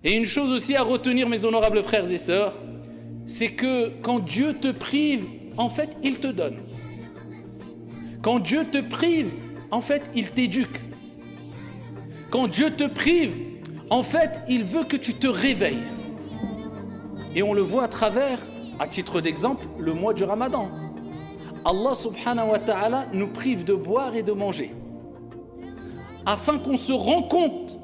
Et une chose aussi à retenir, mes honorables frères et sœurs, c'est que quand Dieu te prive, en fait, il te donne. Quand Dieu te prive, en fait, il t'éduque. Quand Dieu te prive, en fait, il veut que tu te réveilles. Et on le voit à travers, à titre d'exemple, le mois du Ramadan. Allah subhanahu wa ta'ala nous prive de boire et de manger, afin qu'on se rende compte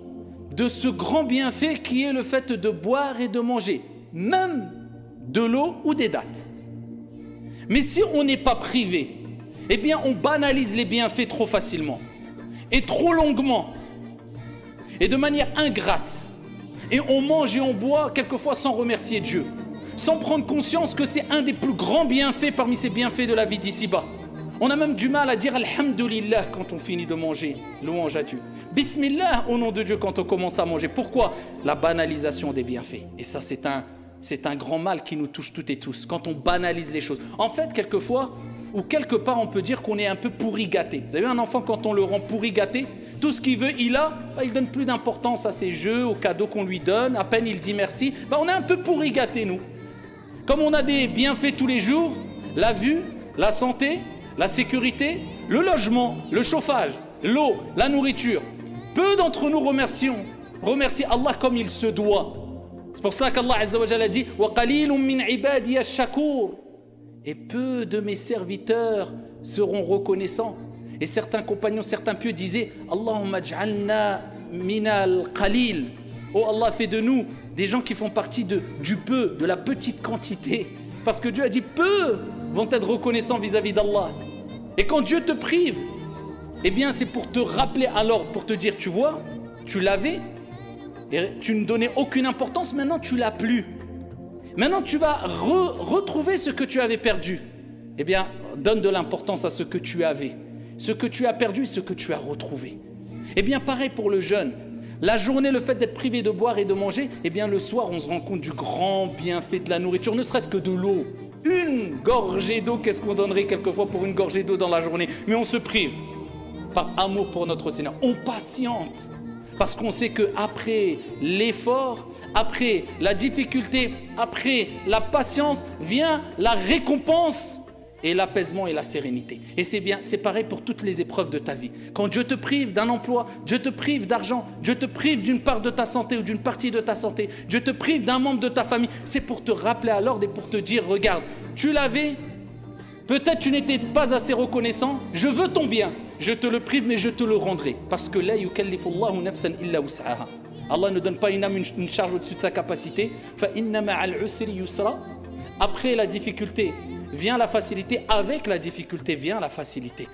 de ce grand bienfait qui est le fait de boire et de manger, même de l'eau ou des dattes. Mais si on n'est pas privé, eh bien on banalise les bienfaits trop facilement, et trop longuement, et de manière ingrate. Et on mange et on boit quelquefois sans remercier Dieu, sans prendre conscience que c'est un des plus grands bienfaits parmi ces bienfaits de la vie d'ici-bas. On a même du mal à dire Alhamdulillah quand on finit de manger, louange à Dieu. Bismillah au nom de Dieu quand on commence à manger. Pourquoi? La banalisation des bienfaits. Et ça c'est un grand mal qui nous touche toutes et tous, quand on banalise les choses. En fait, quelquefois, ou quelque part on peut dire qu'on est un peu pourri gâté. Vous avez un enfant, quand on le rend pourri gâté, tout ce qu'il veut, il donne plus d'importance à ses jeux, aux cadeaux qu'on lui donne, à peine il dit merci. On est un peu pourri gâté, nous. Comme on a des bienfaits tous les jours, la vue, la santé, la sécurité, le logement, le chauffage, l'eau, la nourriture. Peu d'entre nous remercient Allah comme il se doit. C'est pour cela qu'Allah Azza wa Jalla a dit وَقَلِيلٌ مِّنْ عِبَادِيَ الشَّكُورِ. Et peu de mes serviteurs seront reconnaissants. Et certains compagnons, certains pieux disaient Allahumma j'alna minal qalil. Oh Allah, fais de nous des gens qui font partie du peu, de la petite quantité. Parce que Dieu a dit peu vont être reconnaissants vis-à-vis d'Allah. Et quand Dieu te prive, eh bien c'est pour te rappeler à l'ordre, pour te dire, tu vois, tu l'avais, et tu ne donnais aucune importance, maintenant tu l'as plus. Maintenant tu vas retrouver ce que tu avais perdu. Eh bien, donne de l'importance à ce que tu avais, ce que tu as perdu et ce que tu as retrouvé. Eh bien, pareil pour le jeûne. La journée, le fait d'être privé de boire et de manger, eh bien le soir, on se rend compte du grand bienfait de la nourriture, ne serait-ce que de l'eau. Une gorgée d'eau, qu'est-ce qu'on donnerait quelquefois pour une gorgée d'eau dans la journée? Mais on se prive par amour pour notre Seigneur. On patiente parce qu'on sait qu'après l'effort, après la difficulté, après la patience, vient la récompense et l'apaisement et la sérénité. Et c'est bien, c'est pareil pour toutes les épreuves de ta vie. Quand Dieu te prive d'un emploi, Dieu te prive d'argent, Dieu te prive d'une part de ta santé ou d'une partie de ta santé, Dieu te prive d'un membre de ta famille, c'est pour te rappeler à l'ordre et pour te dire, regarde, tu l'avais, peut-être tu n'étais pas assez reconnaissant, je veux ton bien, je te le prive mais je te le rendrai. Parce que la yukallifullahu nafsan illa wus'aha. Allah ne donne pas une âme une charge au-dessus de sa capacité. Fa inna ma'al usri yusra. Après la difficulté vient la facilité, avec la difficulté vient la facilité.